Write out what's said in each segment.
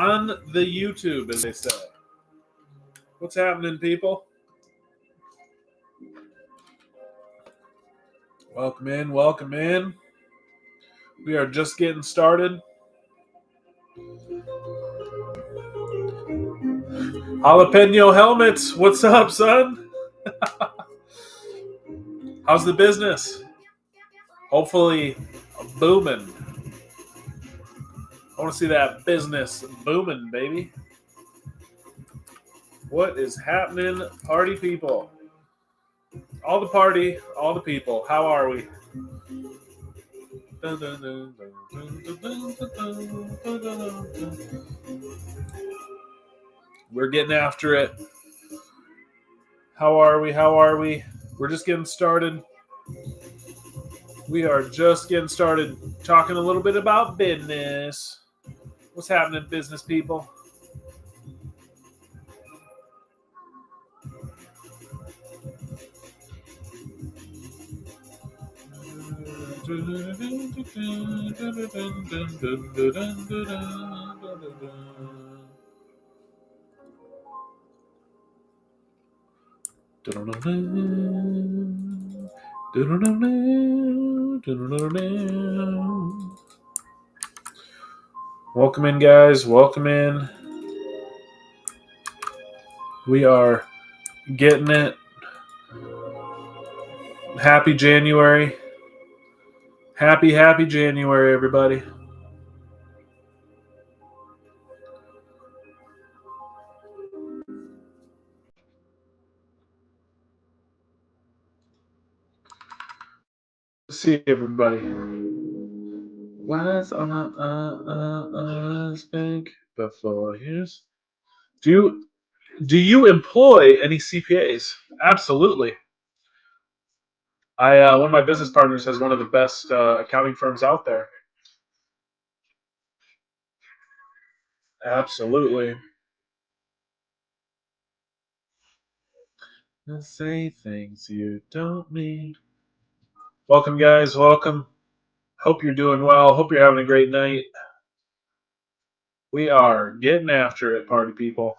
on the YouTube, as they say. What's happening, people? Welcome in, welcome in. We are just getting started. Jalapeno helmets, what's up, son? How's the business? Hopefully booming. I want to see that business booming, baby. What is happening, party people? All the party, all the people. How are we? We're getting after it. How are we? How are we? We're just getting started. We are just getting started talking a little bit about business. What's happening, business people? Welcome in, guys. Welcome in. We are getting it. Happy January. Happy January, everybody. See everybody. What's on us big before years? Do you employ any CPAs? Absolutely. One of my business partners has one of the best accounting firms out there. Absolutely. Say things you don't mean. Welcome, guys. Welcome. Hope you're doing well. Hope you're having a great night. We are getting after it, party people.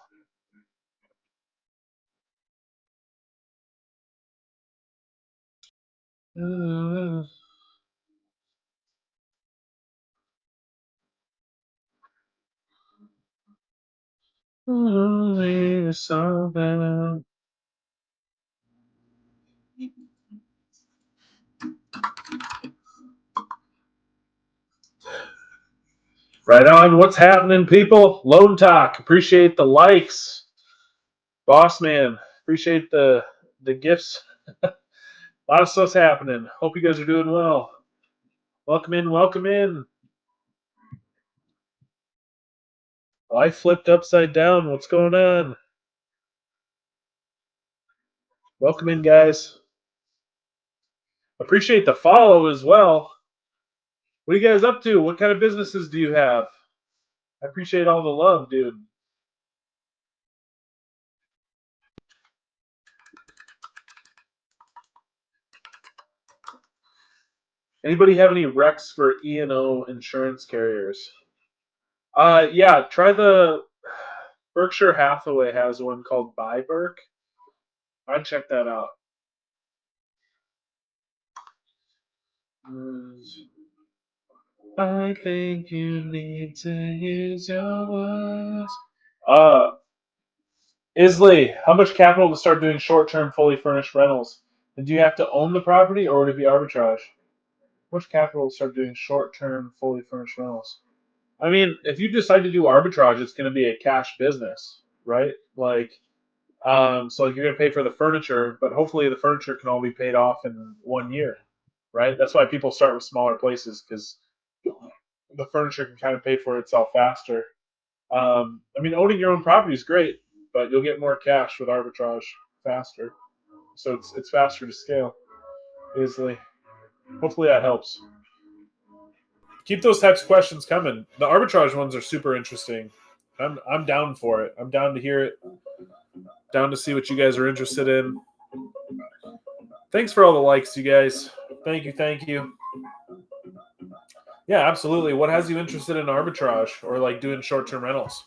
Right on. What's happening, people? Lone Talk. Appreciate the likes. Boss man. Appreciate the gifts. A lot of stuff's happening. Hope you guys are doing well. Welcome in. Welcome in. Life flipped upside down. What's going on? Welcome in, guys. Appreciate the follow as well. What are you guys up to? What kind of businesses do you have? I appreciate all the love, dude. Anybody have any recs for E&O insurance carriers? Yeah, try the Berkshire Hathaway has one called Byberk. I'd check that out. I think you need to use your words. Isley, how much capital to start doing short-term fully furnished rentals? And do you have to own the property or would it be arbitrage? How much capital to start doing short-term fully furnished rentals? I mean, if you decide to do arbitrage, it's going to be a cash business, right? So you're going to pay for the furniture, but hopefully the furniture can all be paid off in 1 year, right? That's why people start with smaller places because the furniture can kind of pay for itself faster. I mean, owning your own property is great, but you'll get more cash with arbitrage faster. So it's faster to scale easily. Hopefully that helps. Keep those types of questions coming. The arbitrage ones are super interesting. I'm down for it. I'm down to hear it. Down to see what you guys are interested in. Thanks for all the likes, you guys. Thank you. Yeah, absolutely. What has you interested in arbitrage or like doing short-term rentals?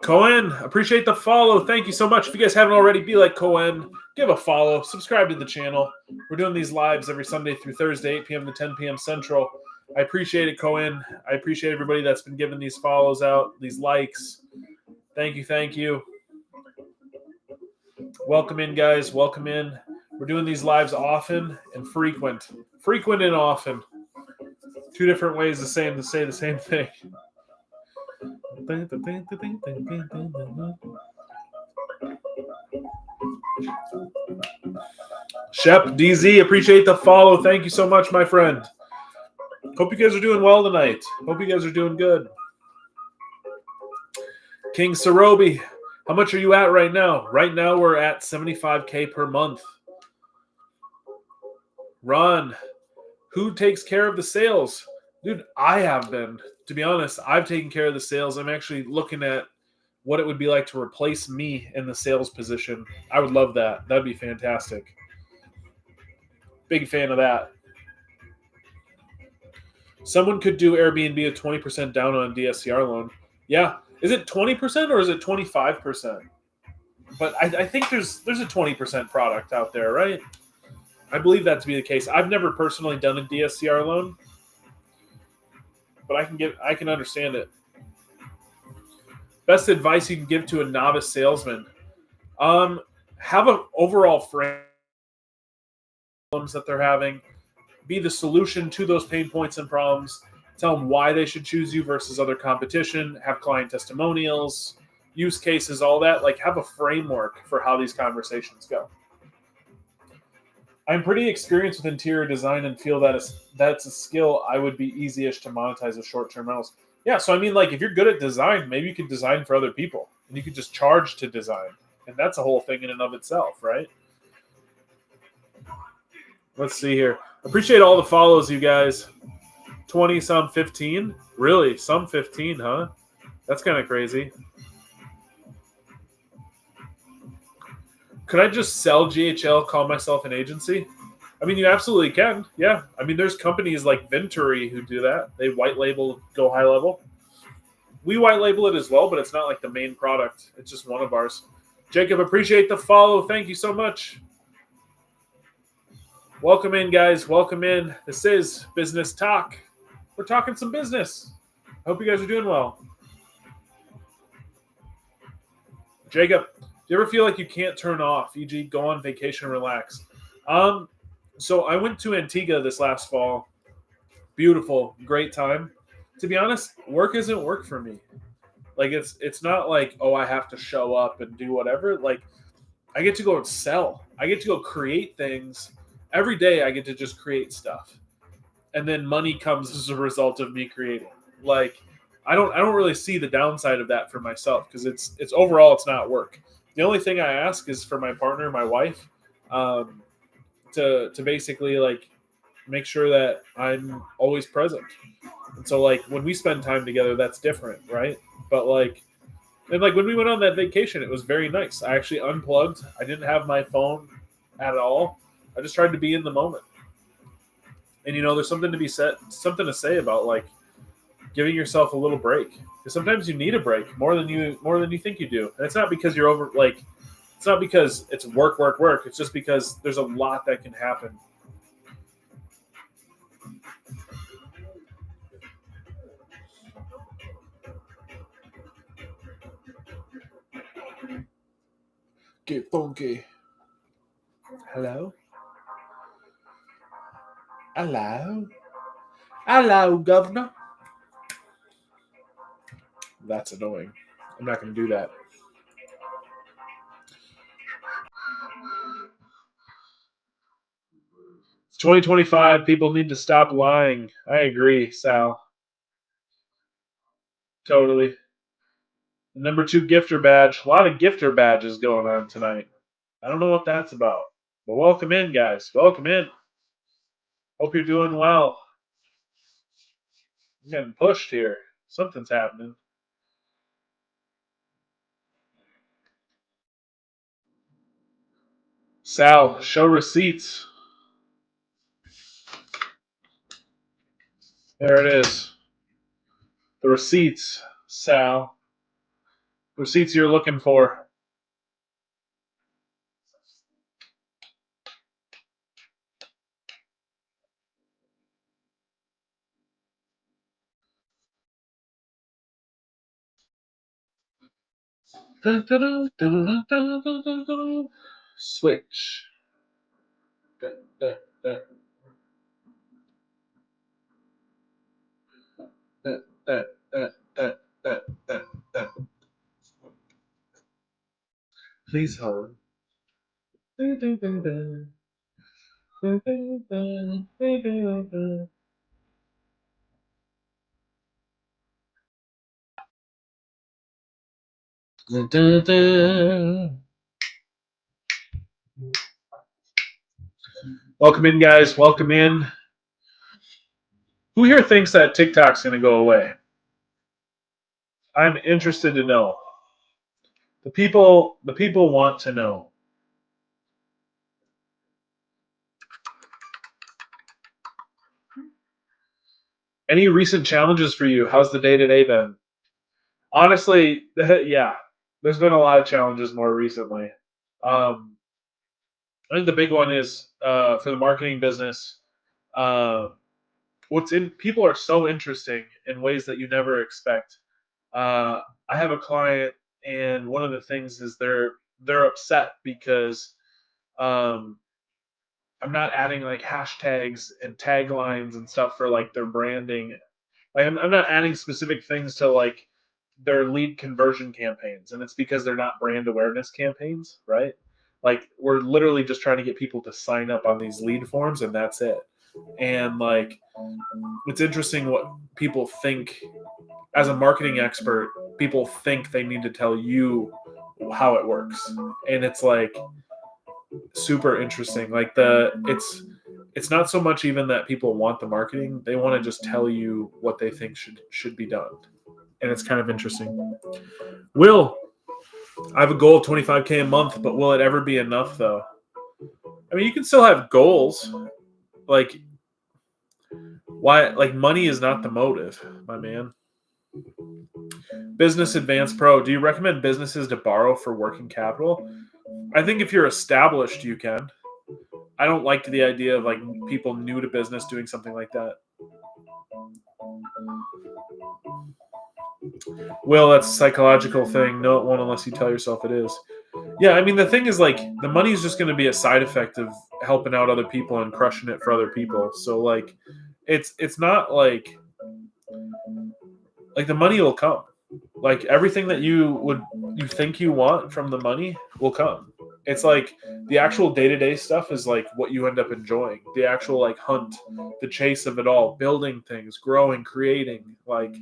Cohen, appreciate the follow. Thank you so much. If you guys haven't already, be like Cohen. Give a follow. Subscribe to the channel. We're doing these lives every Sunday through Thursday, 8 p.m. to 10 p.m. Central. I appreciate it, Cohen. I appreciate everybody that's been giving these follows out, these likes. Thank you, thank you. Welcome in, guys. Welcome in. We're doing these lives often and frequent. Frequent and often. Two different ways to say the same thing. Shep, DZ, appreciate the follow. Thank you so much, my friend. Hope you guys are doing well tonight. Hope you guys are doing good. King Sarobi, how much are you at right now? Right now we're at 75K per month. Ron, who takes care of the sales? Dude, I have been. To be honest, I've taken care of the sales. I'm actually looking at what it would be like to replace me in the sales position. I would love that. That'd be fantastic. Big fan of that. Someone could do Airbnb at 20% down on a DSCR loan. Yeah. Is it 20% or is it 25%? But I think there's a 20% product out there, right? I believe that to be the case. I've never personally done a DSCR loan, but I can understand it. Best advice you can give to a novice salesman. Have an overall frame that they're having. Be the solution to those pain points and problems. Tell them why they should choose you versus other competition. Have client testimonials, use cases, all that. Like, have a framework for how these conversations go. I'm pretty experienced with interior design and feel that that's a skill I would be easiest to monetize with short-term rentals. Yeah, so I mean, like, if you're good at design, maybe you could design for other people, and you could just charge to design, and that's a whole thing in and of itself, right? Let's see here. Appreciate all the follows, you guys. 20, some 15? Really? Some 15, huh? That's kind of crazy. Could I just sell GHL, call myself an agency? I mean, you absolutely can. Yeah. I mean, there's companies like Venturi who do that. They white label Go High Level. We white label it as well, but it's not like the main product. It's just one of ours. Jacob, appreciate the follow. Thank you so much. Welcome in, guys. Welcome in. This is Business Talk. We're talking some business. I hope you guys are doing well. Jacob, do you ever feel like you can't turn off, e.g., go on vacation and relax? So I went to Antigua this last fall. Beautiful, great time. To be honest, work isn't work for me. Like, it's not like, oh, I have to show up and do whatever. Like, I get to go and sell. I get to go create things. Every day I get to just create stuff. And then money comes as a result of me creating. Like, I don't really see the downside of that for myself, because it's overall it's not work. The only thing I ask is for my partner, my wife, to basically, like, make sure that I'm always present. And so, like, when we spend time together, that's different, right? But like, and like when we went on that vacation, it was very nice. I actually unplugged. I didn't have my phone at all. I just tried to be in the moment. And there's something to say about, like, giving yourself a little break. Because sometimes you need a break more than you think you do. And it's not because you're over, like, it's not because it's work, work, work. It's just because there's a lot that can happen. Get funky. Hello? Hello? Hello, governor. That's annoying. I'm not going to do that. It's 2025. People need to stop lying. I agree, Sal. Totally. The number 2 gifter badge. A lot of gifter badges going on tonight. I don't know what that's about. But welcome in, guys. Welcome in. Hope you're doing well. I'm getting pushed here. Something's happening. Sal, show receipts. There it is. The receipts, Sal. Receipts you're looking for. Switch. Please hold. Welcome in, guys. Welcome in. Who here thinks that TikTok's going to go away? I'm interested to know. The people want to know. Any recent challenges for you? How's the day-to-day been? Honestly, yeah, there's been a lot of challenges more recently. I think the big one is for the marketing business. Uh, people are so interesting in ways that you never expect. I have a client, and one of the things is they're upset because um, I'm not adding like hashtags and taglines and stuff for like their branding. Like I'm not adding specific things to like their lead conversion campaigns, and it's because they're not brand awareness campaigns, right? Like we're literally just trying to get people to sign up on these lead forms, and that's it. And like it's interesting what people think as a marketing expert. People think they need to tell you how it works, and it's like super interesting. Like it's not so much even that people want the marketing; they want to just tell you what they think should be done, and it's kind of interesting. Will, I have a goal of 25K a month, but will it ever be enough though? I mean, you can still have goals. Like why? Like money is not the motive, my man. Business Advanced Pro. Do you recommend businesses to borrow for working capital? I think if you're established, you can. I don't like the idea of like people new to business doing something like that. Will, that's a psychological thing. No, it won't unless you tell yourself it is. Yeah, I mean the thing is like the money is just going to be a side effect of helping out other people and crushing it for other people. So like, it's not like the money will come. Like everything that you think you want from the money will come. It's like the actual day-to-day stuff is like what you end up enjoying. The actual like hunt, the chase of it all, building things, growing, creating, like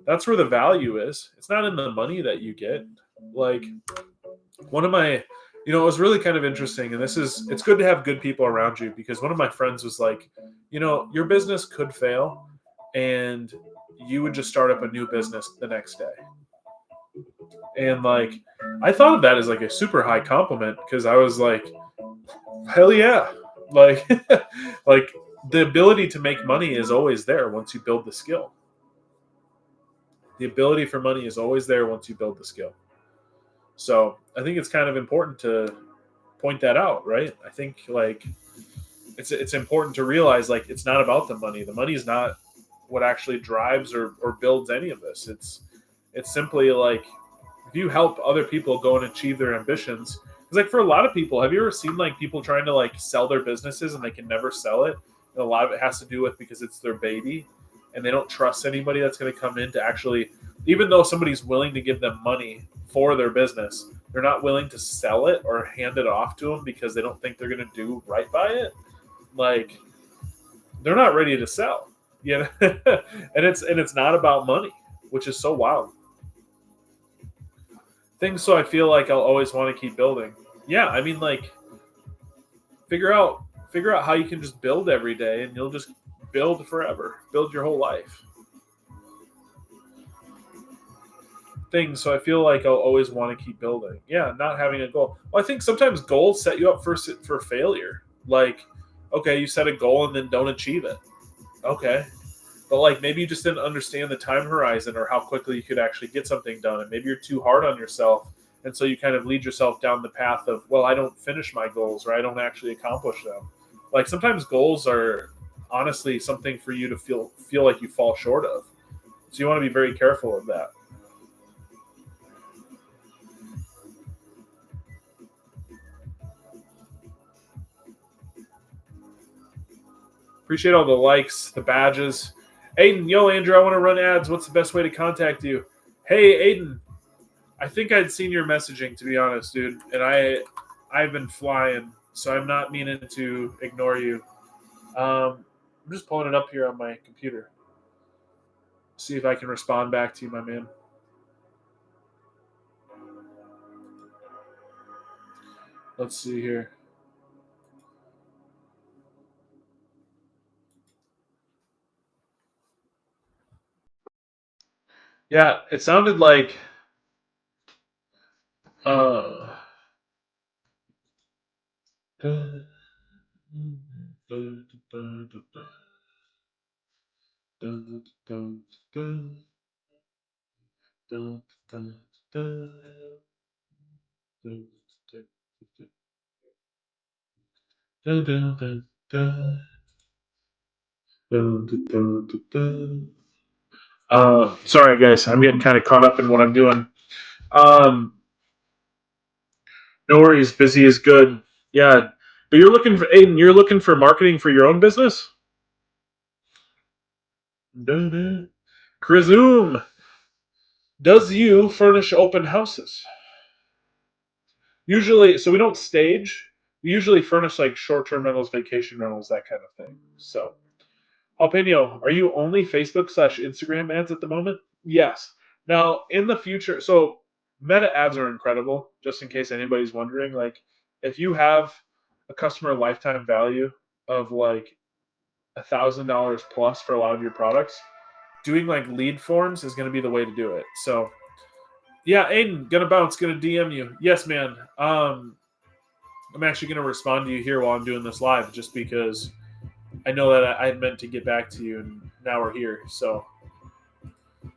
that's where the value is. It's not in the money that you get. Like one of my it was really kind of interesting, and it's good to have good people around you, because one of my friends was like, your business could fail and you would just start up a new business the next day. And like I thought of that as like a super high compliment, because I was like, hell yeah. Like like the ability to make money is always there once you build the skill. The ability for money is always there once you build the skill. So I think it's kind of important to point that out, right? I think like it's important to realize like it's not about the money. The money is not what actually drives or builds any of this. It's simply like if you help other people go and achieve their ambitions. It's like for a lot of people, have you ever seen like people trying to like sell their businesses and they can never sell it? And a lot of it has to do with because it's their baby and they don't trust anybody that's going to come in to actually, even though somebody's willing to give them money for their business, they're not willing to sell it or hand it off to them because they don't think they're going to do right by it. Like they're not ready to sell, and it's not about money, which is so wild. Things so I feel like I'll always want to keep building. Yeah, I mean like figure out how you can just build every day and you'll just build forever. Build your whole life. Things so I feel like I'll always want to keep building. Yeah, not having a goal. Well, I think sometimes goals set you up for failure. Like, okay, you set a goal and then don't achieve it. Okay. But like maybe you just didn't understand the time horizon or how quickly you could actually get something done, and maybe you're too hard on yourself, and so you kind of lead yourself down the path of, well, I don't finish my goals or I don't actually accomplish them. Like sometimes goals are honestly something for you to feel like you fall short of. So you want to be very careful of that. Appreciate all the likes, the badges. Aiden, yo, Andrew, I want to run ads. What's the best way to contact you? Hey, Aiden, I think I'd seen your messaging, to be honest, dude, and I've been flying, so I'm not meaning to ignore you. I'm just pulling it up here on my computer. See if I can respond back to you, my man. Let's see here. Yeah, it sounded like uh sorry guys, I'm getting kind of caught up in what I'm doing. Um, no worries, busy is good. Yeah, but you're looking for Aiden. You're looking for marketing for your own business. Resume. Does you furnish open houses? Usually, so we don't stage. We usually furnish like short-term rentals, vacation rentals, that kind of thing. So, Jalapeno, are you only Facebook/Instagram ads at the moment? Yes. Now, in the future, so Meta ads are incredible. Just in case anybody's wondering, like if you have a customer lifetime value of like $1,000 plus for a lot of your products, doing like lead forms is going to be the way to do it. So yeah, Aiden, gonna bounce, gonna DM you. Yes, man. I'm actually gonna respond to you here while I'm doing this live, just because I know that I had meant to get back to you, and now we're here. So I'm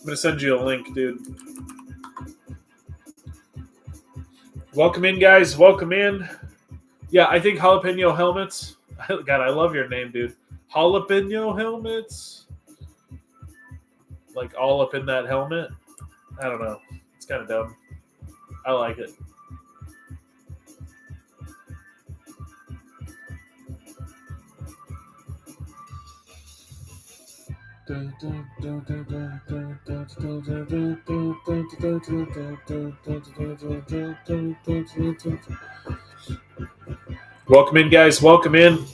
gonna send you a link, dude. Welcome in, guys. Welcome in. Yeah, I think jalapeno helmets. God, I love your name, dude. Jalapeno helmets. Like all up in that helmet. I don't know. It's kind of dumb. I like it. Welcome in, guys. Welcome in.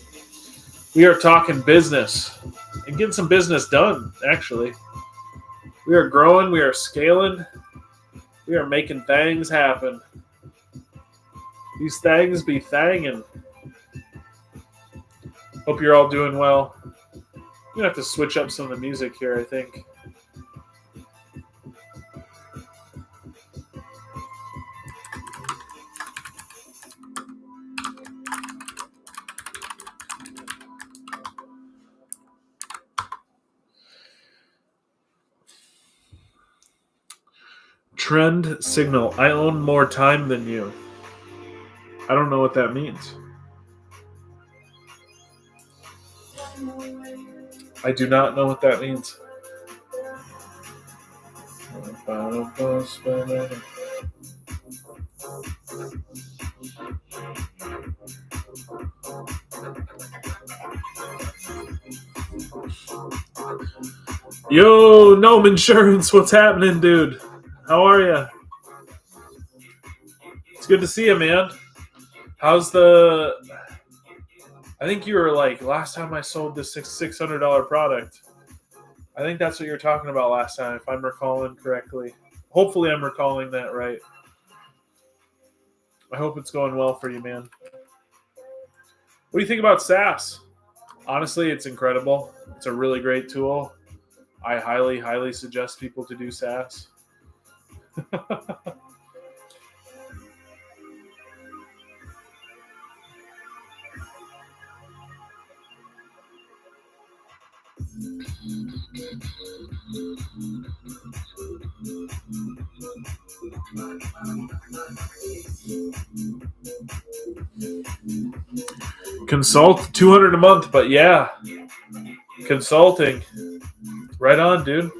We are talking business and getting some business done, actually. We are growing. We are scaling. We are making things happen. These things be thangin'. Hope you're all doing well. I'm going to have to switch up some of the music here, I think. Trend signal. I own more time than you. I don't know what that means. I do not know what that means. Yo, Gnome Insurance, what's happening, dude? How are you? It's good to see you, man. How's the? I think you were like last time I sold this $600 product. I think that's what you were talking about last time, if I'm recalling correctly. Hopefully, I'm recalling that right. I hope it's going well for you, man. What do you think about SaaS? Honestly, it's incredible. It's a really great tool. I highly, highly suggest people to do SaaS. Consult $200 a month, but yeah, consulting. Right on, dude.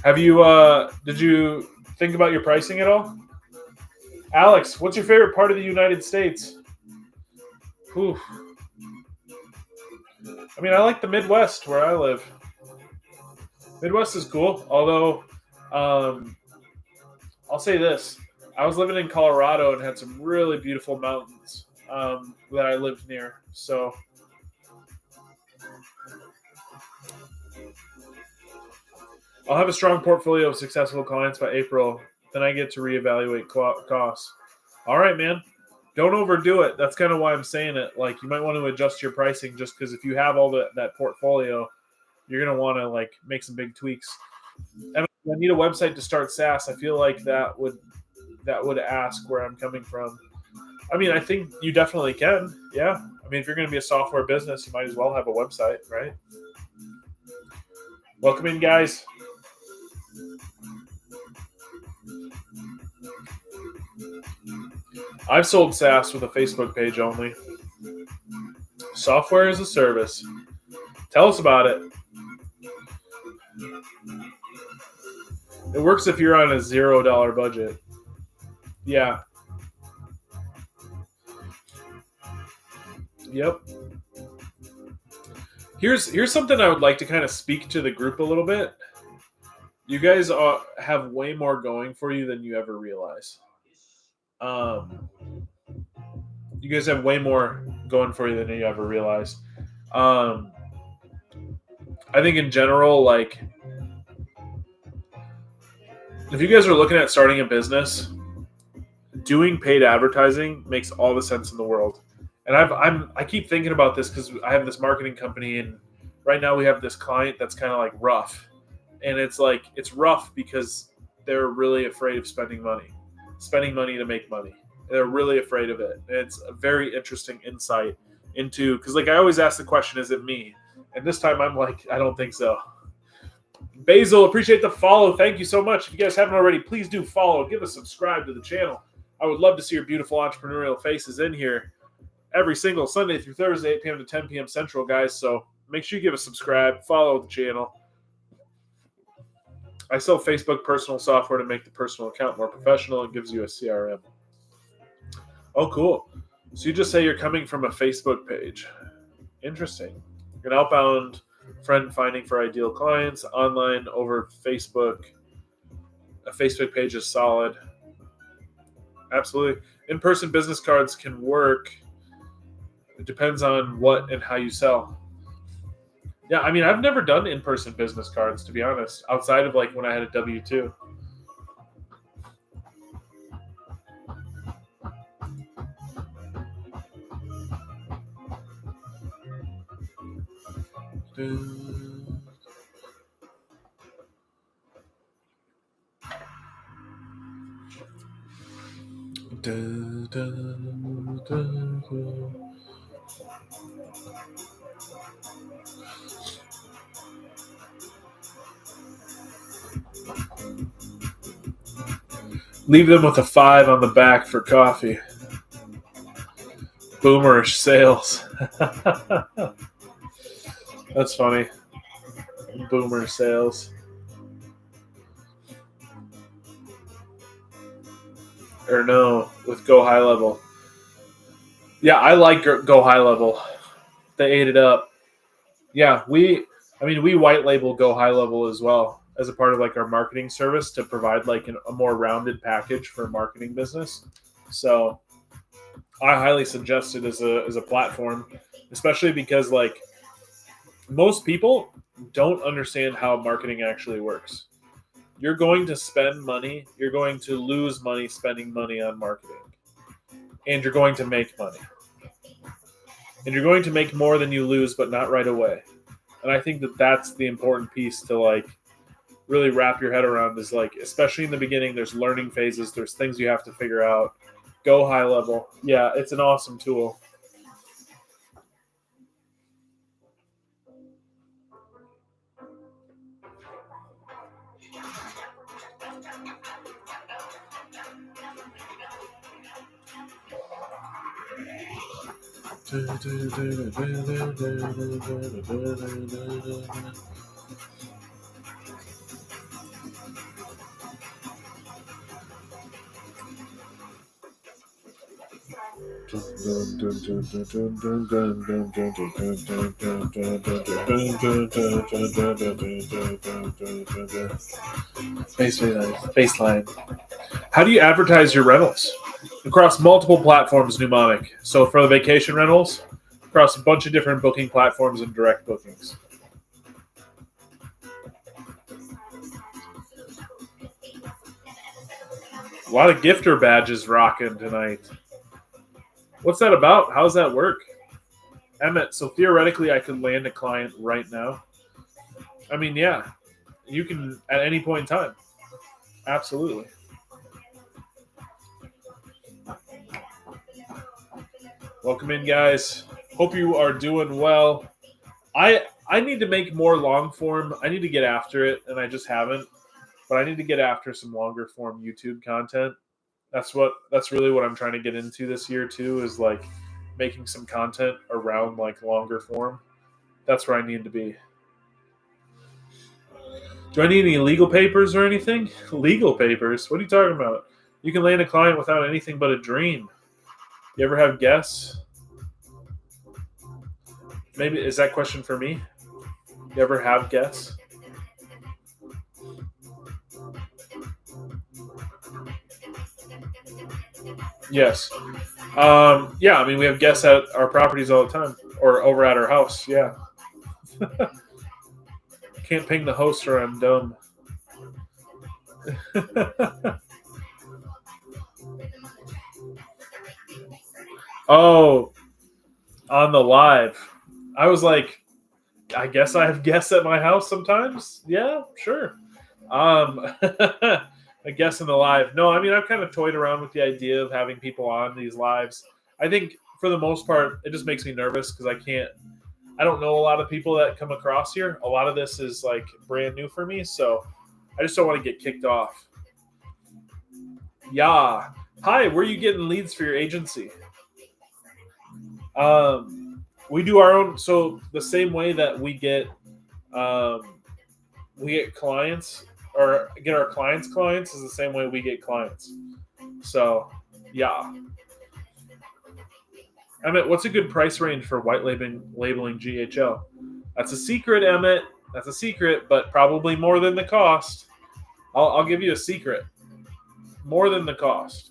Have you did you think about your pricing at all? Alex, what's your favorite part of the United States? Whew. I mean, I like the Midwest where I live. Midwest is cool, although I'll say this. I was living in Colorado and had some really beautiful mountains that I lived near. So I'll have a strong portfolio of successful clients by April. Then I get to reevaluate costs. All right, man. Don't overdo it. That's kind of why I'm saying it. Like, you might want to adjust your pricing just because if you have all that portfolio, you're going to want to like make some big tweaks. And I need a website to start SaaS. I feel like that would ask where I'm coming from. I mean, I think you definitely can. Yeah. I mean, if you're going to be a software business, you might as well have a website, right? Welcome in, guys. I've sold SaaS with a Facebook page only. Software as a service. Tell us about it. It works if you're on a $0 budget. Yeah. Yep. Here's something I would like to kind of speak to the group a little bit. You guys have way more going for you than you ever realize. You guys have way more going for you than you ever realize. I think in general, like, if you guys are looking at starting a business, doing paid advertising makes all the sense in the world. And I keep thinking about this because I have this marketing company, and right now we have this client that's kind of like rough, and it's rough because they're really afraid of spending money to make money. They're really afraid of it. And it's a very interesting insight into, because like I always ask the question, is it me? And this time I'm like, I don't think so. Basil, appreciate the follow. Thank you so much. If you guys haven't already, please do follow. Give us subscribe to the channel. I would love to see your beautiful entrepreneurial faces in here every single Sunday through Thursday, 8 p.m. to 10 p.m. Central, guys. So make sure you give us subscribe, follow the channel. I sell Facebook personal software to make the personal account more professional. It gives you a CRM. Oh, cool. So you just say you're coming from a Facebook page. Interesting. An outbound friend finding for ideal clients, online over Facebook. A Facebook page is solid. Absolutely. In-person business cards can work. It depends on what and how you sell. Yeah, I mean, I've never done in-person business cards, to be honest, outside of like when I had a W-2. Leave them with a 5 on the back for coffee. Boomerish sales. That's funny. Boomer sales. Or no, with Go High Level. Yeah, I like Go High Level. They ate it up. Yeah, we white label Go High Level as well as a part of like our marketing service to provide like a more rounded package for a marketing business. So I highly suggest it as a platform, especially because like most people don't understand how marketing actually works. You're going to spend money. You're going to lose money spending money on marketing. And you're going to make money. And you're going to make more than you lose, but not right away. And I think that that's the important piece to like really wrap your head around is like, especially in the beginning, there's learning phases. There's things you have to figure out. Go High Level. Yeah, it's an awesome tool. Baseline. How do you advertise your rentals? Across multiple platforms, mnemonic. So for the vacation rentals, across a bunch of different booking platforms and direct bookings. A lot of gifter badges rocking tonight. What's that about? How does that work? Emmett, so theoretically I could land a client right now. I mean, yeah. You can at any point in time. Absolutely. Welcome in, guys. Hope you are doing well. I need to make more long form. I need to get after it, and I just haven't. But I need to get after some longer form YouTube content. That's really what I'm trying to get into this year too, is like making some content around like longer form. That's where I need to be. Do I need any legal papers or anything? Legal papers? What are you talking about? You can land a client without anything but a dream. You ever have guests? Maybe is that question for me? You ever have guests? Yes. Yeah, I mean, we have guests at our properties all the time, or over at our house. Yeah. Can't ping the host or I'm dumb. Oh, on the live. I was like, I guess I have guests at my house sometimes. Yeah, sure. A guest in the live. No, I mean, I've kind of toyed around with the idea of having people on these lives. I think for the most part, it just makes me nervous because I don't know a lot of people that come across here. A lot of this is like brand new for me, so I just don't want to get kicked off. Yeah. Hi, where are you getting leads for your agency? We do our own. So the same way that we get clients or get our clients is the same way we get clients. So, yeah. Emmett, what's a good price range for white labeling GHL? That's a secret, Emmett. That's a secret, but probably more than the cost. I'll give you a secret. More than the cost.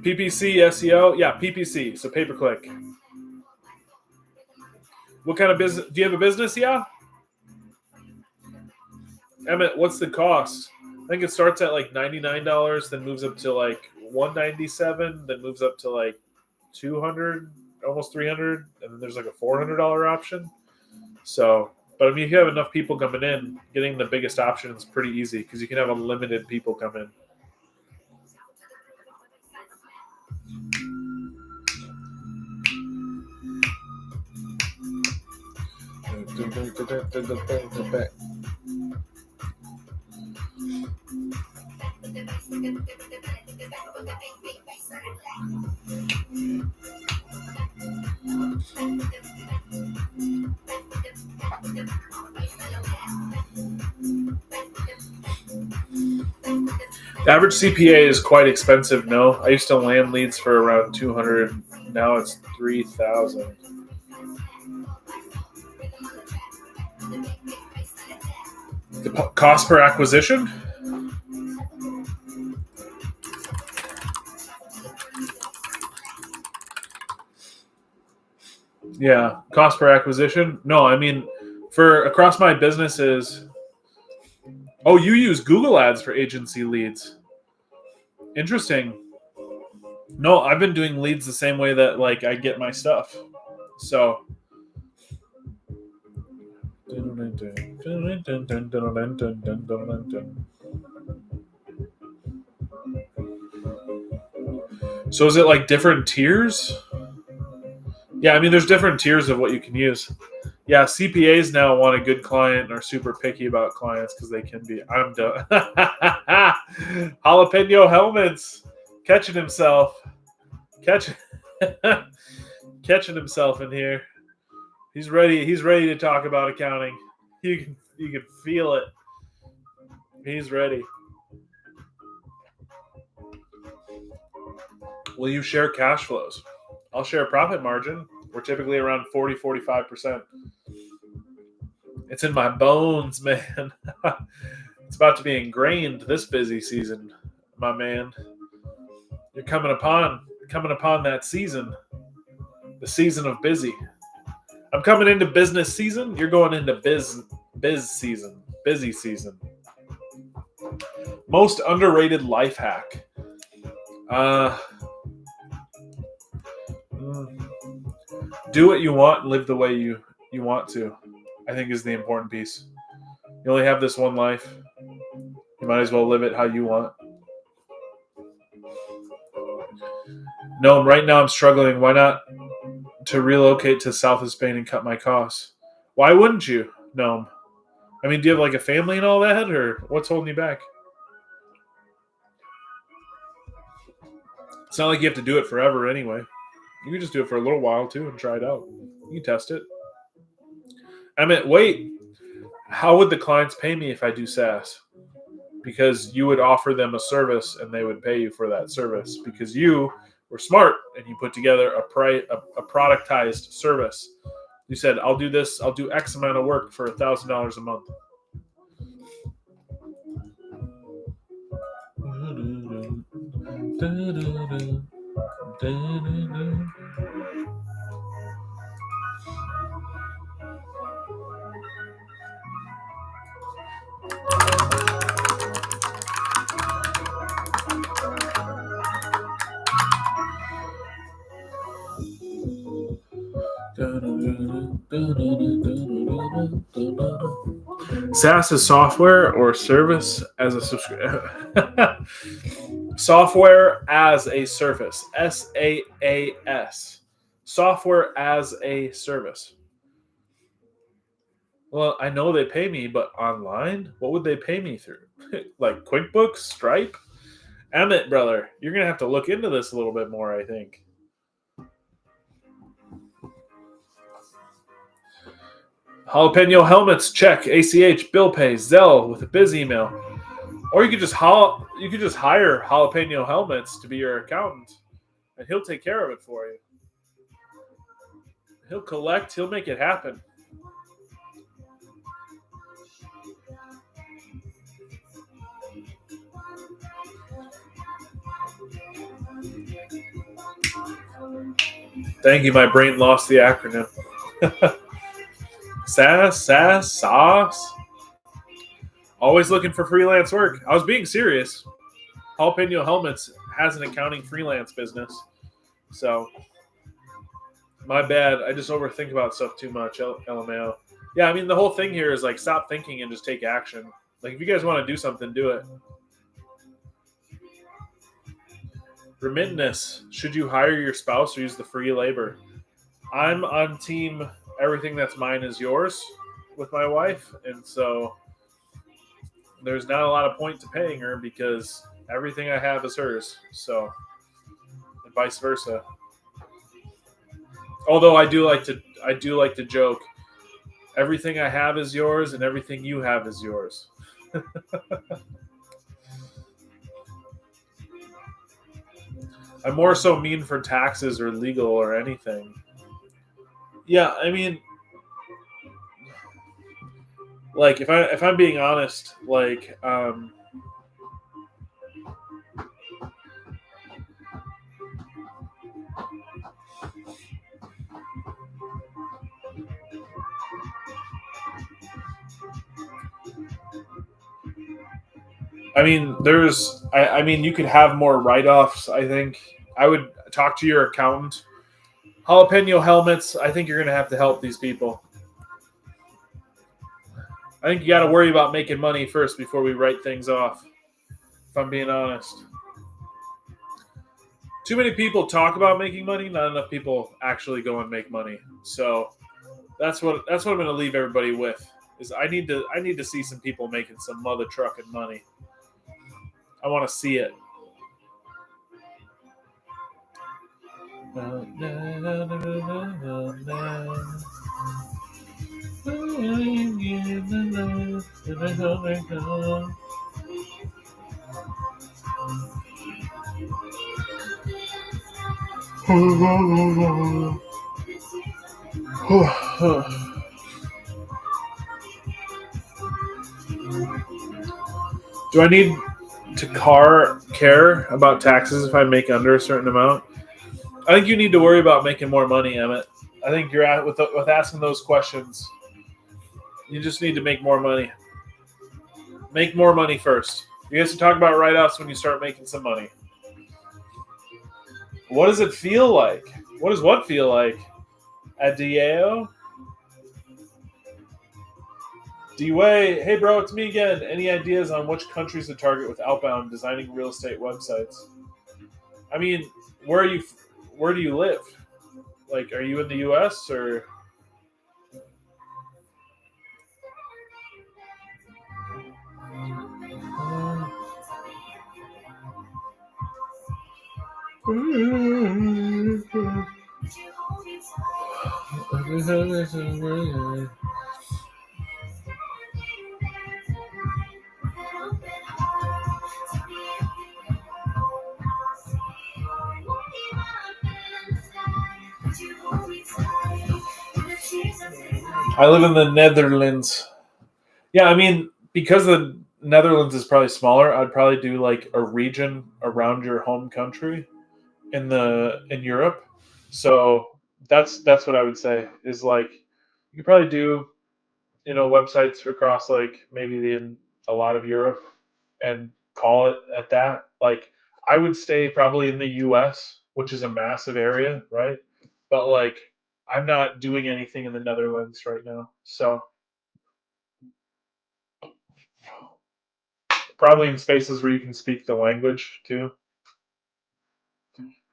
PPC, SEO? Yeah, PPC, so pay-per-click. What kind of business? Do you have a business? Yeah. Emmett, what's the cost? I think it starts at like $99, then moves up to like $197, then moves up to like $200, almost $300, and then there's like a $400 option. So, but I mean, if you have enough people coming in, getting the biggest option is pretty easy because you can have unlimited people come in. The average CPA is quite expensive. No, I used to land leads for around $200. Now it's $3,000. The cost per acquisition? Yeah, cost per acquisition. No, I mean, for across my businesses. Oh, you use Google Ads for agency leads. Interesting. No, I've been doing leads the same way that like I get my stuff. So is it like different tiers? Yeah, I mean there's different tiers of what you can use. Yeah, CPAs now want a good client and are super picky about clients because they can be. I'm done. Jalapeno helmets. catching himself catching himself in here. He's ready to talk about accounting. You can feel it. He's ready. Will you share cash flows? I'll share profit margin. We're typically around 40-45%. It's in my bones, man. It's about to be ingrained this busy season, my man. You're coming upon that season. The season of busy. I'm coming into business season. You're going into biz season. Busy season. Most underrated life hack. Do what you want and live the way you want to, I think, is the important piece. You only have this one life. You might as well live it how you want. No, right now I'm struggling. Why not to relocate to south of Spain and cut my costs? Why wouldn't you, Gnome? I mean, do you have like a family and all that, or what's holding you back? It's not like you have to do it forever anyway. You can just do it for a little while too and try it out. You can test it. I mean, wait. How would the clients pay me if I do SaaS? Because you would offer them a service and they would pay you for that service because you were smart and you put together a productized service. You said, I'll do this. I'll do X amount of work for $1,000 a month. SaaS is software or service as a subscription. Software as a service. SaaS. Software as a service. Well, I know they pay me, but online? What would they pay me through? Like QuickBooks? Stripe? Emmett, brother, you're going to have to look into this a little bit more, I think. Jalapeno helmets, check. ACH, bill pay, Zelle with a biz email. Or you could just hire Jalapeno helmets to be your accountant, and he'll take care of it for you. He'll collect. He'll make it happen. Thank you. My brain lost the acronym. SaaS. Always looking for freelance work. I was being serious. Jalapeno Helmets has an accounting freelance business. So, my bad. I just overthink about stuff too much, LMAO. Yeah, I mean, the whole thing here is like stop thinking and just take action. Like, if you guys want to do something, do it. Remittance. Should you hire your spouse or use the free labor? I'm on team everything that's mine is yours with my wife. And so there's not a lot of point to paying her because everything I have is hers. So, and vice versa. Although I do like to joke, everything I have is yours and everything you have is yours. I'm more so mean for taxes or legal or anything. Yeah, I mean, like if I'm being honest, like I mean, you could have more write-offs, I think. I would talk to your accountant. Jalapeno helmets, I think you're going to have to help these people. I think you got to worry about making money first before we write things off, if I'm being honest. Too many people talk about making money, not enough people actually go and make money. So that's what I'm going to leave everybody with. Is I need to see some people making some mother trucking money. I want to see it. Do I need to care about taxes if I make under a certain amount? I think you need to worry about making more money, Emmett. I think you're at with asking those questions. You just need to make more money. Make more money first. You guys can talk about write-offs when you start making some money. What does it feel like? What does what feel like? At DAO? D-Way, hey bro, it's me again. Any ideas on which countries to target with outbound designing real estate websites? I mean, where are you? Where do you live? Like, are you in the U.S. or? I live in the Netherlands. Yeah, I mean, because the Netherlands is probably smaller, I'd probably do like a region around your home country in Europe. So that's what I would say is like you could probably do websites across like maybe a lot of Europe and call it at that. Like I would stay probably in the U.S., which is a massive area, right? But like I'm not doing anything in the Netherlands right now, so probably in spaces where you can speak the language too.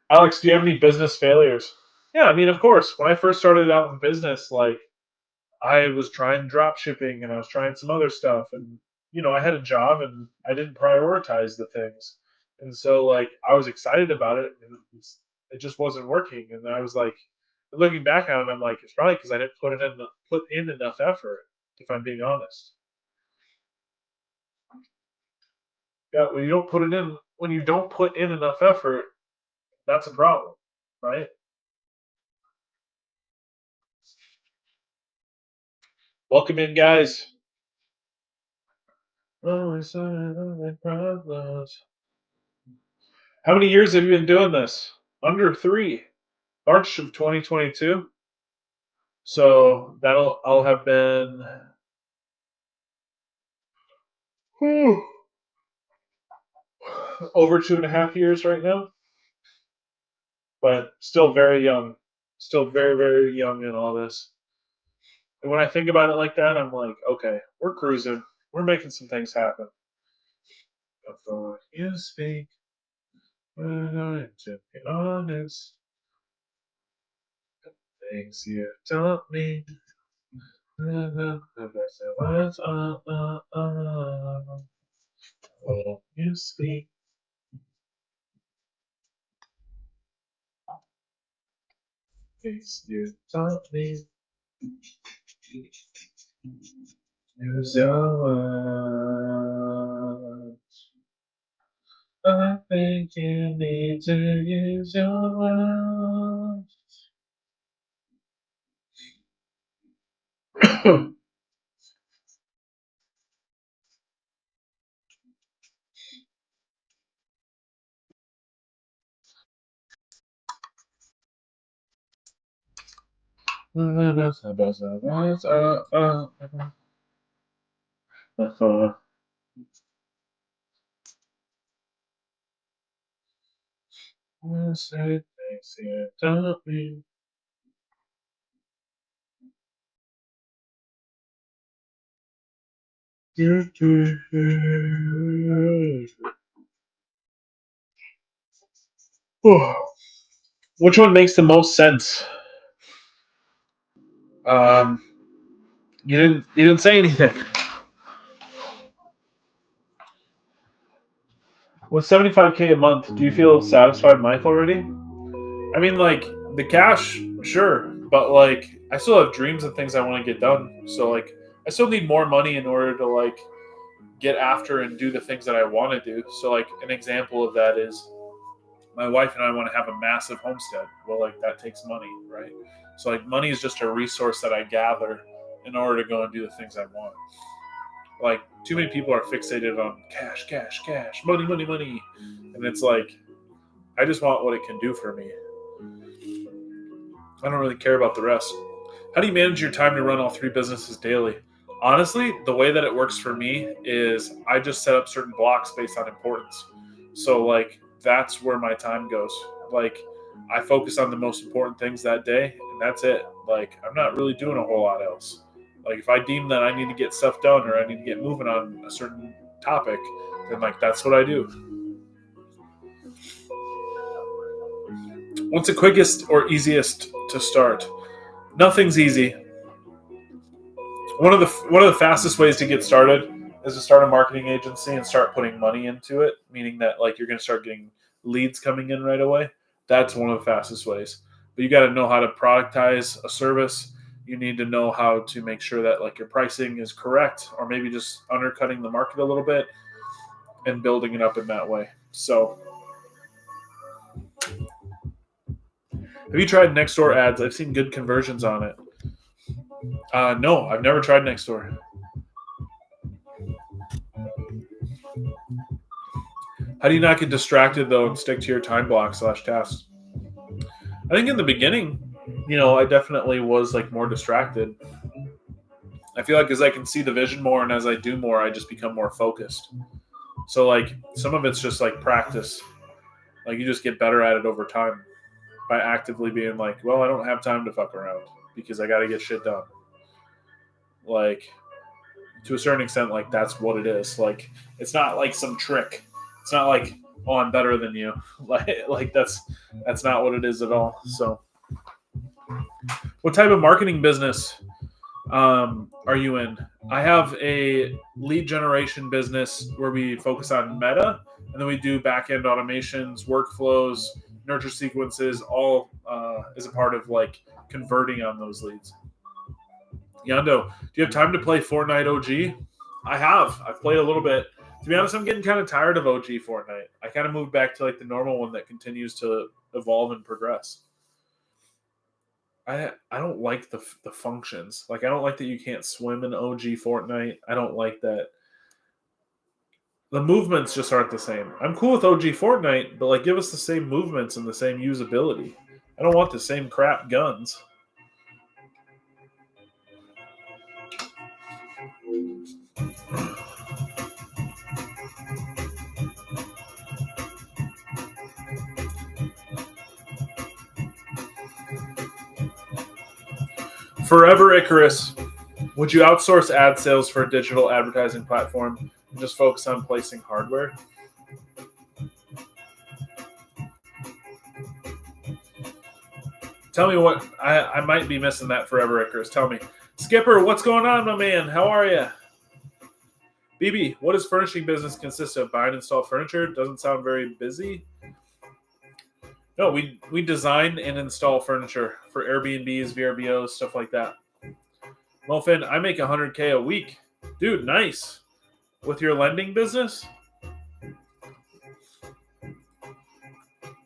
Alex, do you have any business failures? Yeah, I mean, of course. When I first started out in business, like I was trying drop shipping and I was trying some other stuff, and I had a job and I didn't prioritize the things, and so like I was excited about it, and it just wasn't working, and I was like, looking back on it, I'm like, it's probably because I didn't put in enough effort. If I'm being honest, yeah, when you don't put in enough effort, that's a problem, right? Welcome in, guys. Oh, it's problems. How many years have you been doing this? Under 3. March of 2022. So I'll have been whew, over 2.5 years right now, but still very young. Still very, very young in all this. And when I think about it like that, I'm like, okay, we're cruising. We're making some things happen. Before you speak, we're going to be honest. Things you taught me. When you speak, things you taught me. Use your words. I think you need to use your words. Say things you taught me. Which one makes the most sense? Um, you didn't say anything. With 75K a month, do you feel satisfied in life already? I mean, like the cash, sure, but like I still have dreams and things I want to get done. So like I still need more money in order to like get after and do the things that I want to do. So like an example of that is my wife and I want to have a massive homestead. Well, like that takes money, right? So like money is just a resource that I gather in order to go and do the things I want. Like too many people are fixated on cash, cash, cash, money, money, money, and it's like I just want what it can do for me. I don't really care about the rest. How do you manage your time to run all three businesses daily? Honestly, the way that it works for me is I just set up certain blocks based on importance. So, like, that's where my time goes. Like, I focus on the most important things that day, and that's it. Like, I'm not really doing a whole lot else. Like, if I deem that I need to get stuff done or I need to get moving on a certain topic, then, like, that's what I do. What's the quickest or easiest to start? Nothing's easy. One of the fastest ways to get started is to start a marketing agency and start putting money into it, meaning that like you're going to start getting leads coming in right away. That's one of the fastest ways. But you got to know how to productize a service. You need to know how to make sure that like your pricing is correct, or maybe just undercutting the market a little bit and building it up in that way. So, have you tried Nextdoor ads? I've seen good conversions on it. No, I've never tried Nextdoor. How do you not get distracted though and stick to your time block / tasks? I think in the beginning, I definitely was like more distracted. I feel like as I can see the vision more and as I do more, I just become more focused. So like some of it's just like practice. Like you just get better at it over time by actively being like, well, I don't have time to fuck around because I got to get shit done. Like to a certain extent, like that's what it is. Like it's not like some trick. It's not like, oh, I'm better than you. Like that's not what it is at all. So, what type of marketing business are you in? I have a lead generation business where we focus on meta, and then we do back-end automations, workflows, nurture sequences, all as a part of like converting on those leads. Yando, do you have time to play Fortnite OG? I have. I've played a little bit. To be honest, I'm getting kind of tired of OG Fortnite. I kind of moved back to like the normal one that continues to evolve and progress. I don't like the functions. Like I don't like that you can't swim in OG Fortnite. I don't like that. The movements just aren't the same. I'm cool with OG Fortnite, but like give us the same movements and the same usability. I don't want the same crap guns. Forever Icarus, would you outsource ad sales for a digital advertising platform and just focus on placing hardware? Tell me what, I might be missing that Forever Icarus. Tell me. Skipper, what's going on, my man? How are you? BB, what does furnishing business consist of? Buy and install furniture? Doesn't sound very busy. No, we design and install furniture for Airbnbs, VRBOs, stuff like that. Mofin, I make $100K a week. Dude, nice. With your lending business?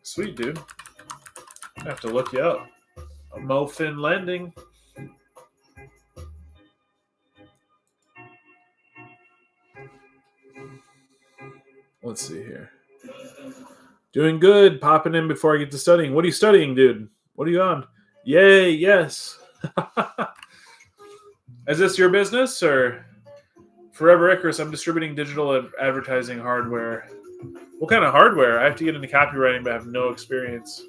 Sweet, dude. I have to look you up. Mofin Lending. Let's see here. Doing good. Popping in before I get to studying. What are you studying, dude? What are you on? Yay, yes. Is this your business or Forever Icarus? I'm distributing digital advertising hardware. What kind of hardware? I have to get into copywriting, but I have no experience.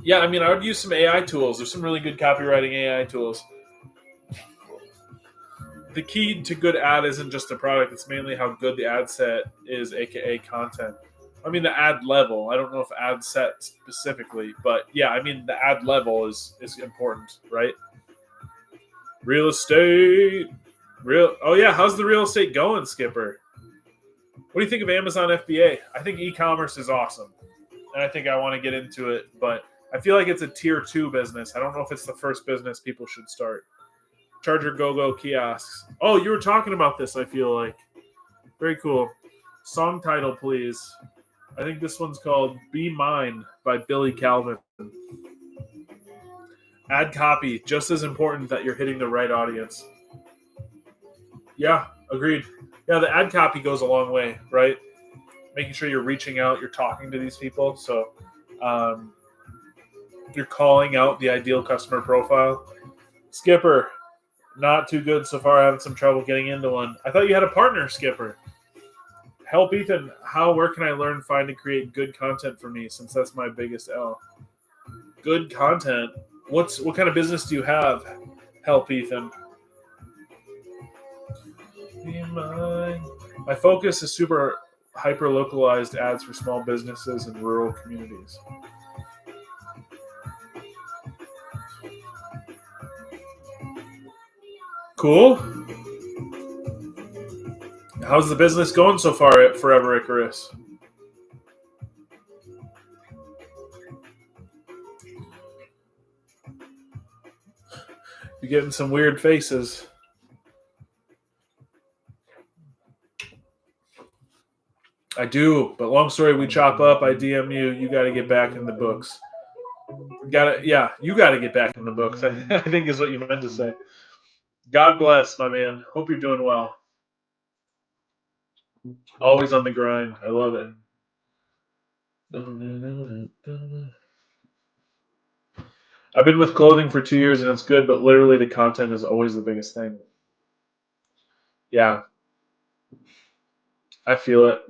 Yeah, I mean, I would use some AI tools. There's some really good copywriting AI tools. The key to good ad isn't just the product. It's mainly how good the ad set is, aka content. I mean, the ad level. I don't know if ad set specifically, but yeah, I mean, the ad level is important, right? Real estate. Oh, yeah. How's the real estate going, Skipper? What do you think of Amazon FBA? I think e-commerce is awesome. and I think I want to get into it, but I feel like it's a tier 2 business. I don't know if it's the first business people should start. Charger Go-Go kiosks. Oh, you were talking about this, I feel like. Very cool. Song title, please. I think this one's called Be Mine by Billy Calvin. Ad copy, just as important that you're hitting the right audience. Yeah, agreed. Yeah, the ad copy goes a long way, right? Making sure you're reaching out, you're talking to these people. So you're calling out the ideal customer profile. Skipper, not too good so far. Having some trouble getting into one. I thought you had a partner, Skipper. Help Ethan. Where can I learn, find, and create good content for me, since that's my biggest L? Good content. What kind of business do you have? Help Ethan. My focus is super hyper localized ads for small businesses and rural communities. Cool. How's the business going so far at Forever Icarus? You're getting some weird faces. I do, but long story we chop up. I DM you. You got to get back in the books. You got to get back in the books. I think is what you meant to say. God bless, my man. Hope you're doing well. Always on the grind. I love it. I've been with clothing for 2 years and it's good, but literally the content is always the biggest thing. Yeah. I feel it.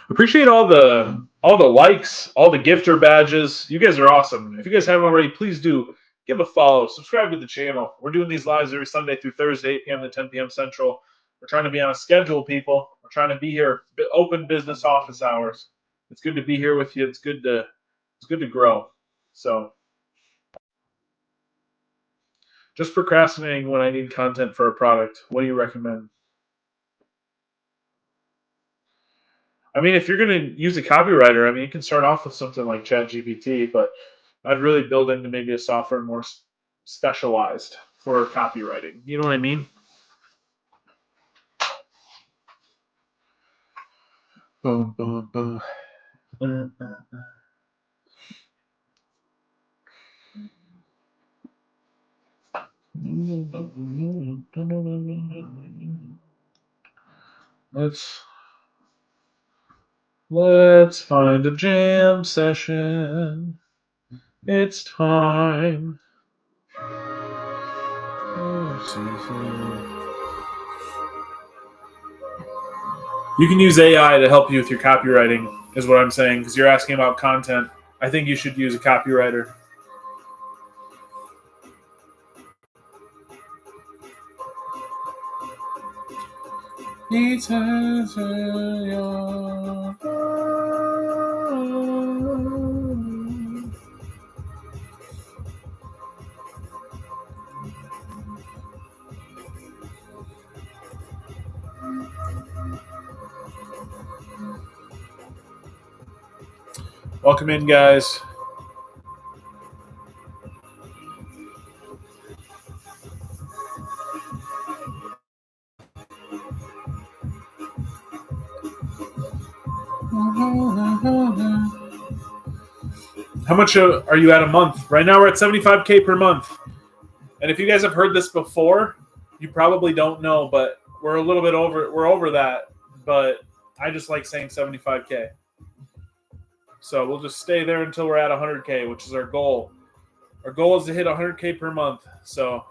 Appreciate all the likes, all the gifter badges. You guys are awesome. If you guys haven't already, please do give a follow, subscribe to the channel. We're doing these lives every Sunday through Thursday, 8 p.m. to 10 p.m. Central. We're trying to be on a schedule, people. We're trying to be here, open business office hours. It's good to be here with you. It's good to grow. So, just procrastinating when I need content for a product. What do you recommend? I mean, if you're going to use a copywriter, I mean, you can start off with something like ChatGPT, but I'd really build into maybe a software more specialized for copywriting. You know what I mean? Boom, boom, boom. Let's find a jam session. It's time. You can use AI to help you with your copywriting, is what I'm saying, because you're asking about content. I think you should use a copywriter. Welcome in, guys. How much are you at a month? Right now we're at 75K per month. And if you guys have heard this before, you probably don't know, but we're a little bit over. We're over that, but I just like saying 75K. So we'll just stay there until we're at 100K, which is our goal. Our goal is to hit 100K per month. So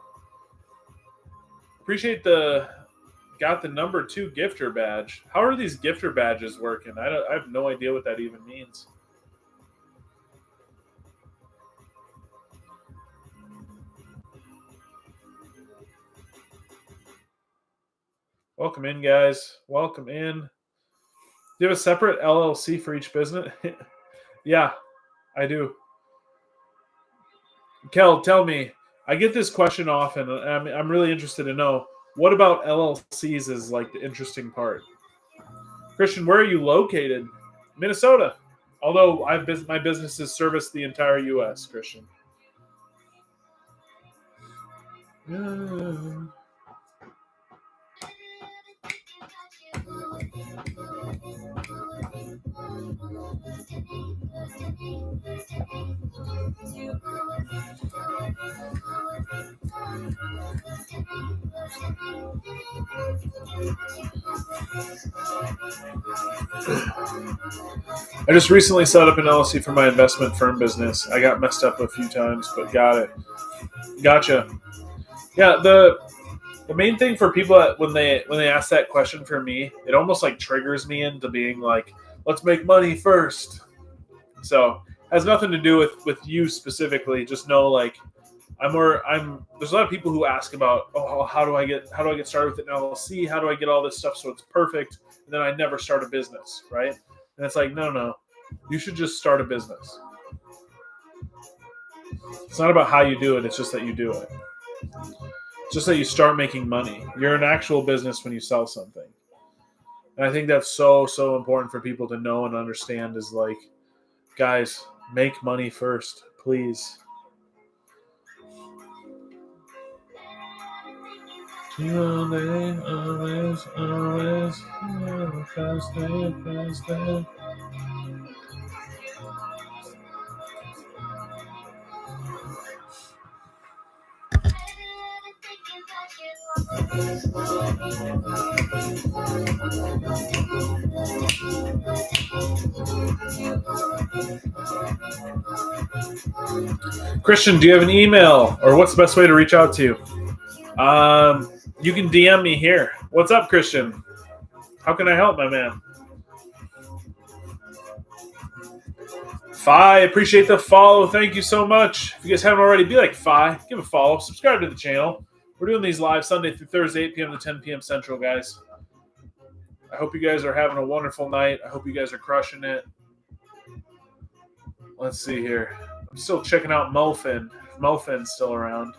appreciate got the number 2 gifter badge. How are these gifter badges working? I have no idea what that even means. Welcome in, guys. Welcome in. Do you have a separate LLC for each business? Yeah, I do. Kel, tell me. I get this question often, and I'm really interested to know. What about LLCs is like the interesting part? Christian, where are you located? Minnesota. Although my businesses service the entire U.S., Christian. I just recently set up an LLC for my investment firm business. I got messed up a few times, but got it. Gotcha. Yeah, the main thing for people that when they ask that question for me, it almost like triggers me into being like, let's make money first. So it has nothing to do with you specifically. Just know like there's a lot of people who ask about, oh, how do I get started with an LLC? How do I get all this stuff so it's perfect? And then I never start a business, right? And it's like, no. You should just start a business. It's not about how you do it, it's just that you do it. It's just that you start making money. You're an actual business when you sell something. And I think that's so important for people to know and understand is like, guys, make money first, please. Always, faster. Christian, do you have an email or what's the best way to reach out to you? You can DM me here. What's up, Christian? How can I help, my man? Fi, appreciate the follow. Thank you so much. If you guys haven't already, be like Fi. Give a follow. Subscribe to the channel. We're doing these live Sunday through Thursday, 8 p.m. to 10 p.m. Central, guys. I hope you guys are having a wonderful night. I hope you guys are crushing it. Let's see here. I'm still checking out Mofin. Mofin's still around.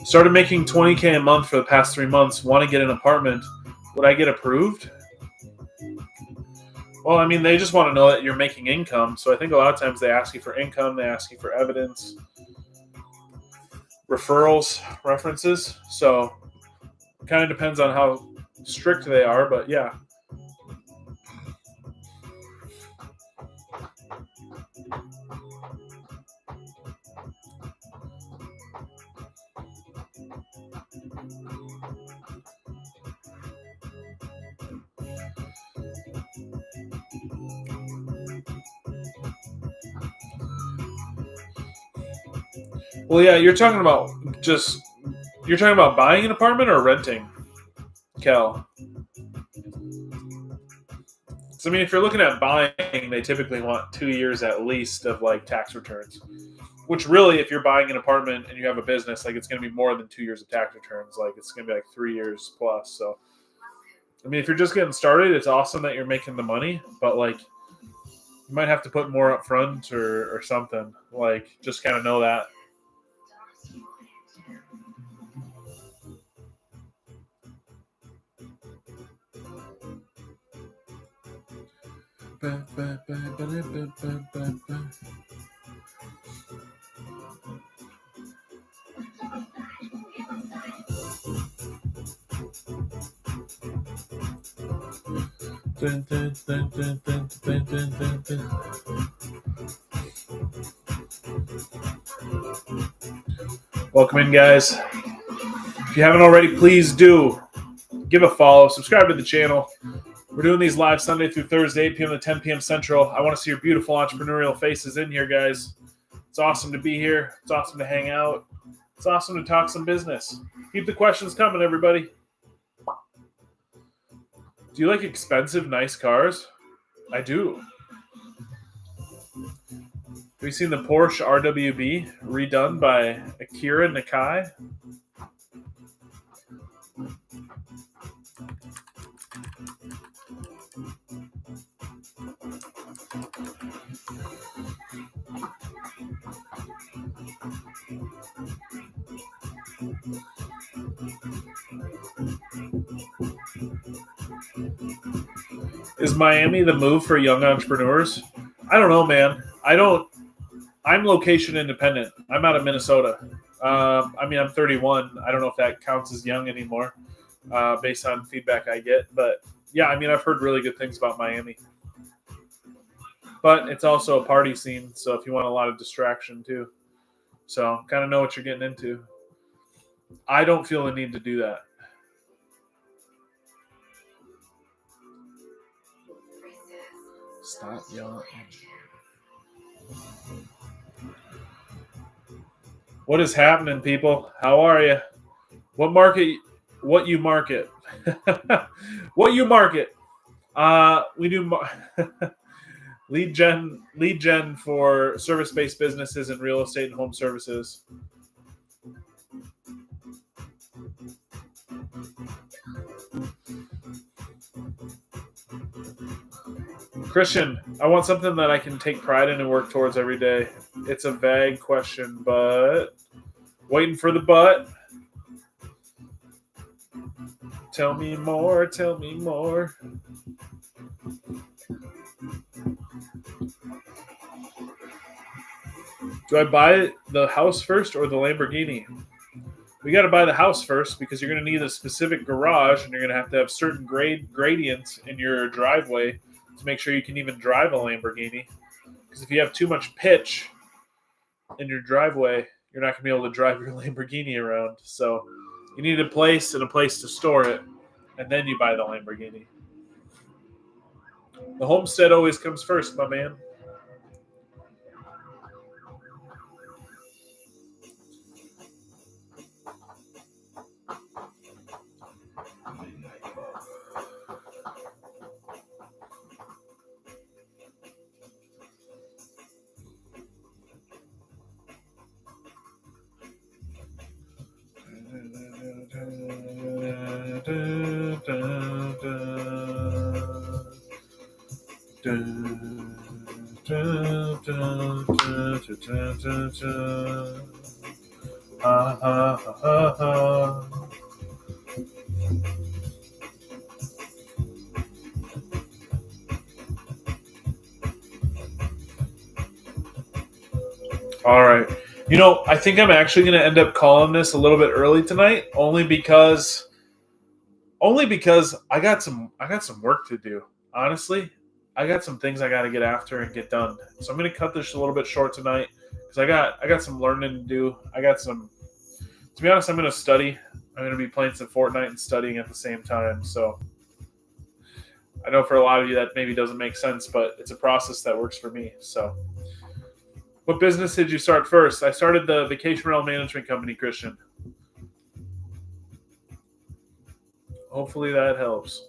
Started making $20K a month for the past 3 months. Want to get an apartment. Would I get approved? Well, I mean, they just want to know that you're making income. So I think a lot of times they ask you for income. They ask you for evidence, referrals, references. So it kind of depends on how strict they are. But yeah. Well, yeah, you're talking about buying an apartment or renting, Kel. So, I mean, if you're looking at buying, they typically want 2 years at least of like tax returns. Which really, if you're buying an apartment and you have a business, like it's going to be more than 2 years of tax returns. Like it's going to be like 3 years plus. So, I mean, if you're just getting started, it's awesome that you're making the money, but like you might have to put more up front or something. Like just kind of know that. Welcome in, guys. If you haven't already, please do give a follow, subscribe to the channel. We're doing these live Sunday through Thursday, 8 p.m. to 10 p.m. Central. I want to see your beautiful entrepreneurial faces in here, guys. It's awesome to be here. It's awesome to hang out. It's awesome to talk some business. Keep the questions coming, everybody. Do you like expensive, nice cars? I do. Have you seen the Porsche RWB redone by Akira Nakai? Is Miami the move for young entrepreneurs? I don't know, man. I'm location independent. I'm out of Minnesota. I'm 31. I don't know if that counts as young anymore, based on feedback I get. But yeah, I've heard really good things about Miami. But it's also a party scene, so if you want a lot of distraction too, so kind of know what you're getting into. I don't feel the need to do that. Stop yelling. What is happening, people? How are you? What market? What you market? What you market? We do lead gen for service based businesses in real estate and home services. Christian, I want something that I can take pride in and work towards every day. It's a vague question, but waiting for the but. Tell me more, tell me more. Do I buy the house first or the Lamborghini? We got to buy the house first because you're going to need a specific garage and you're going to have certain gradients in your driveway to make sure you can even drive a Lamborghini. Because if you have too much pitch in your driveway, you're not going to be able to drive your Lamborghini around. So you need a place and a place to store it, and then you buy the Lamborghini. The homestead always comes first, my man. All right. I think I'm actually going to end up calling this a little bit early tonight, only because I got some work to do. Honestly, I got some things I got to get after and get done. So I'm going to cut this a little bit short tonight because I got some learning to do. I got some. To be honest, I'm going to study. I'm going to be playing some Fortnite and studying at the same time. So I know for a lot of you that maybe doesn't make sense, but it's a process that works for me. So, what business did you start first? I started the vacation rental management company, Christian. Hopefully that helps.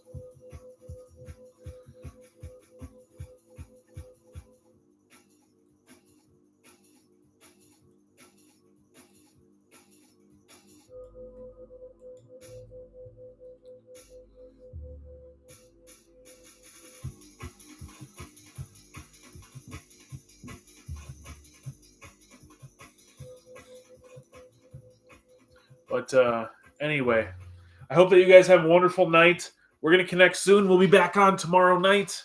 But anyway, I hope that you guys have a wonderful night. We're going to connect soon. We'll be back on tomorrow night.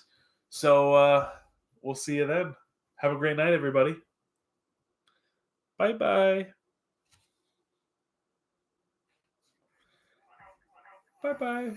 So we'll see you then. Have a great night, everybody. Bye-bye. Bye-bye.